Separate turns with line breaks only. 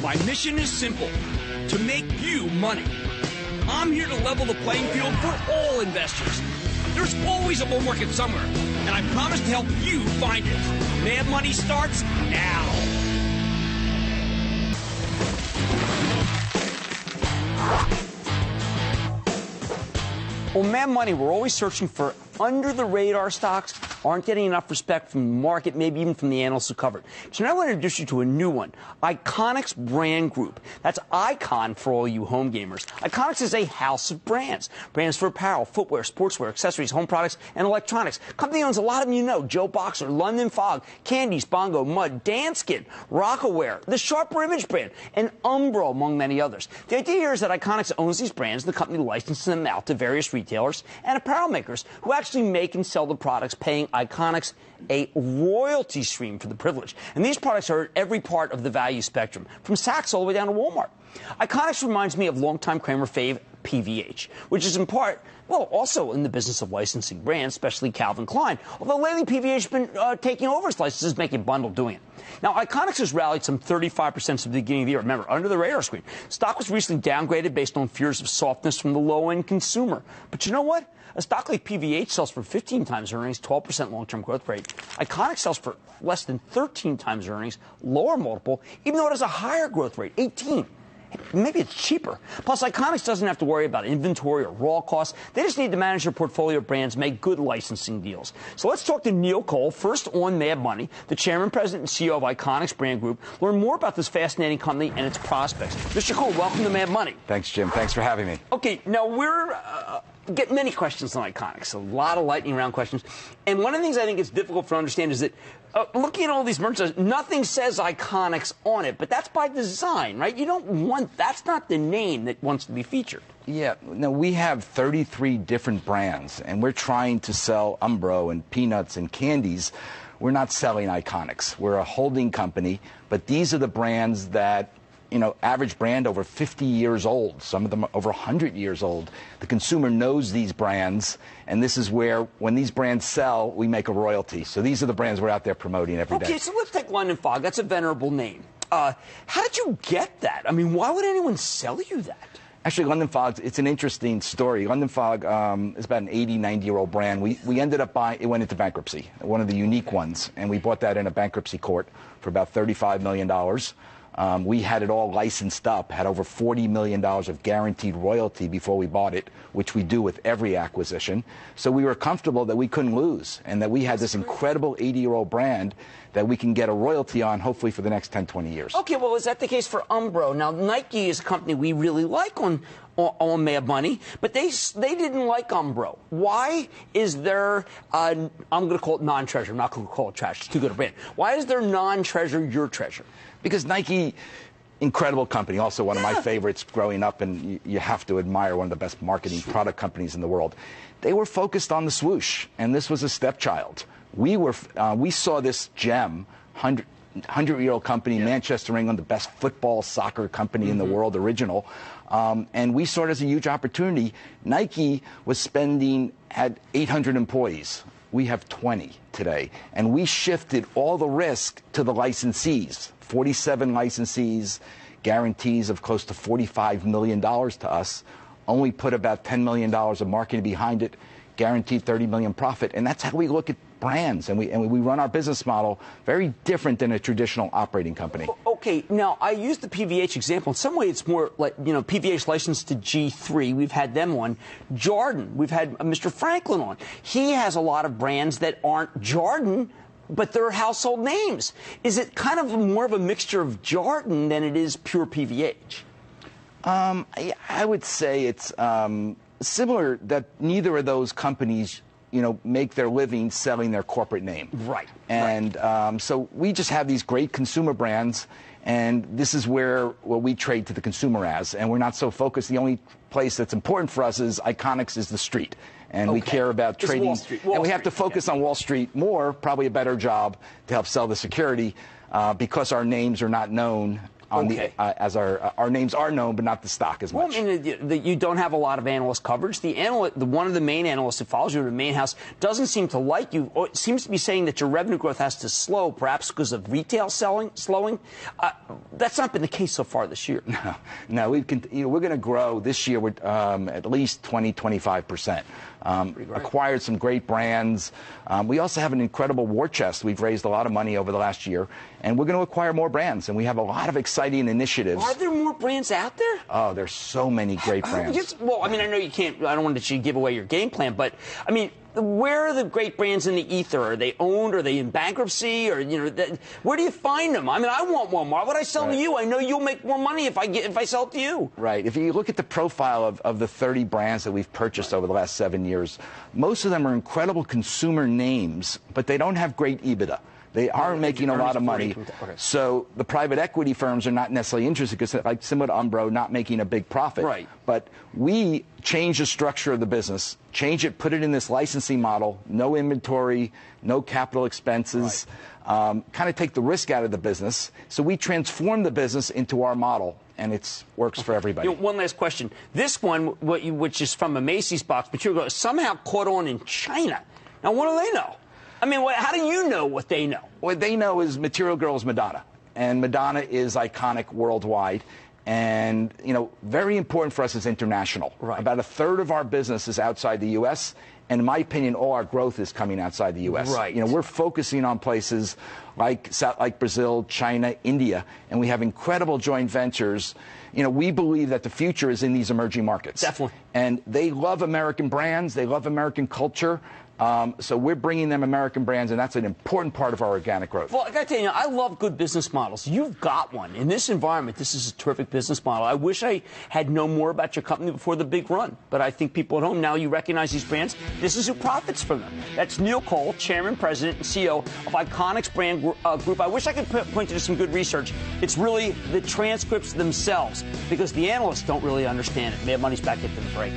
My mission is simple, to make you money. I'm here to level the playing field for all investors. There's always a bull market somewhere, and I promise to help you find it. Mad Money starts now.
On Mad Money, we're always searching for under-the-radar stocks, aren't getting enough respect from the market, maybe even from the analysts who cover it. So now I want to introduce you to a new one, Iconics Brand Group. That's Icon for all you home gamers. Iconics is a house of brands. Brands for apparel, footwear, sportswear, accessories, home products, and electronics. Company owns a lot of them you know. Joe Boxer, London Fog, Candies, Bongo, Mud, Danskin, Rockaware, the Sharper Image brand, and Umbro, among many others. The idea here is that Iconics owns these brands, and the company licenses them out to various retailers and apparel makers who actually make and sell the products, paying Iconics a royalty stream for the privilege. And these products are at every part of the value spectrum, from Saks all the way down to Walmart. Iconics reminds me of longtime Kramer fave PVH, which is in part, well, also in the business of licensing brands, especially Calvin Klein, although lately PVH has been taking over its licenses, making a bundle doing it. Now, Iconics has rallied some 35% since the beginning of the year. Remember, under the radar screen. Stock was recently downgraded based on fears of softness from the low-end consumer. But you know what? A stock like PVH sells for 15 times earnings, 12% long-term growth rate. Iconics sells for less than 13 times earnings, lower multiple, even though it has a higher growth rate, 18. Maybe it's cheaper. Plus, Iconics doesn't have to worry about inventory or raw costs. They just need to manage their portfolio of brands, make good licensing deals. So let's talk to Neil Cole, first on Mad Money, the chairman, president, and CEO of Iconics Brand Group. Learn more about this fascinating company and its prospects. Mr. Cole, welcome to Mad Money.
Thanks, Jim. Thanks for having me.
Okay, now we're get many questions on Iconics, a lot of lightning round questions. And one of the things I think is difficult for understand is that looking at all these merchandise, nothing says Iconics on it, but that's by design, right? You don't want, that's not the name that wants to be featured.
Yeah, no, we have 33 different brands, and we're trying to sell Umbro and Peanuts and Candies. We're not selling Iconics. We're a holding company, but these are the brands that, you know, average brand over 50 years old, some of them are over 100 years old. The consumer knows these brands, and this is where, when these brands sell, we make a royalty. So these are the brands we're out there promoting every day.
Okay, so let's take London Fog. That's a venerable name. How did you get that? I mean, why would anyone sell you that?
Actually, London Fog, it's an interesting story. London Fog is about an 80, 90-year-old brand. We ended up buying, it went into bankruptcy, one of the unique ones, and we bought that in a bankruptcy court for about $35 million. We had it all licensed up, had over $40 million of guaranteed royalty before we bought it, which we do with every acquisition. So we were comfortable that we couldn't lose and that we had this incredible 80-year-old brand that we can get a royalty on, hopefully, for the next 10, 20 years.
Okay, well, is that the case for Umbro? Now, Nike is a company we really like on Mad Money, but they didn't like Umbro. Why is there, I'm going to call it non-treasure, I'm not going to call it trash, it's too good a brand. Why is there non-treasure your treasure?
Because Nike, incredible company, also one of my favorites growing up, and you have to admire one of the best marketing product companies in the world. They were focused on the swoosh, and this was a stepchild. We saw this gem, 100-year-old company, Manchester, England, the best football, soccer company in the world, original. And we saw it as a huge opportunity. Nike was had 800 employees. We have 20 today. And we shifted all the risk to the licensees. 47 licensees, guarantees of close to $45 million to us. Only put about $10 million of marketing behind it, guaranteed $30 million profit. And that's how we look at brands, and we run our business model very different than a traditional operating company.
Okay, now I used the PVH example. In some way, it's more like, you know, PVH licensed to G3. We've had them on. Jordan, we've had Mr. Franklin on. He has a lot of brands that aren't Jordan, but they're household names. Is it kind of more of a mixture of Jordan than it is pure PVH?
I would say it's similar, that neither of those companies, you know, make their living selling their corporate name.
Right.
And so we just have these great consumer brands, and this is where we trade to the consumer as, and we're not so focused. The only place that's important for us is Iconics is the street. And we care about trading.
Wall Street,
and we have to focus on Wall Street more, probably a better job to help sell the security, because our names are not known on
Okay.
as our names are known, but not the stock as much.
Well, I mean, you don't have a lot of analyst coverage. One of the main analysts who follows you in the main house doesn't seem to like you. Or it seems to be saying that your revenue growth has to slow, perhaps because of retail slowing. That's not been the case so far this year.
No, we're going to grow this year with at least 20-25%. Acquired some great brands. We also have an incredible war chest. We've raised a lot of money over the last year, and we're going to acquire more brands. And we have a lot of exciting initiatives.
Are there more brands out there?
Oh, there's so many great brands.
Well, I mean, I know you can't. I don't want to give away your game plan, but I mean, where are the great brands in the ether? Are they owned? Are they in bankruptcy? Or where do you find them? I mean, I want one. Why would I sell to you? I know you'll make more money if I sell it to you.
Right. If you look at the profile of the 30 brands that we've purchased over the last 7 years, most of them are incredible consumer names, but they don't have great EBITDA. They aren't making a lot of money.
Okay.
So the private equity firms are not necessarily interested because, like similar to Umbro, not making a big profit.
Right.
But we change the structure of the business, change it, put it in this licensing model, no inventory, no capital expenses, kind of take the risk out of the business. So we transform the business into our model, and it works for everybody.
One last question. This one, which is from a Macy's box, but you're somehow caught on in China. Now, what do they know? I mean, how do you know what they know?
What they know is Material Girl is Madonna, and Madonna is iconic worldwide. And, very important for us is international.
Right.
About a third of our business is outside the U.S., and in my opinion, all our growth is coming outside the U.S.
Right.
We're focusing on places like Brazil, China, India, and we have incredible joint ventures. We believe that the future is in these emerging markets.
Definitely.
And they love American brands. They love American culture. So we're bringing them American brands, and that's an important part of our organic growth.
Well, I got to tell you, I love good business models. You've got one. In this environment, this is a terrific business model. I wish I had known more about your company before the big run. But I think people at home, now you recognize these brands. This is who profits from them. That's Neil Cole, Chairman, President, and CEO of Iconics Brand Group. I wish I could point you to some good research. It's really the transcripts themselves, because the analysts don't really understand it. Mad Money's back into the break.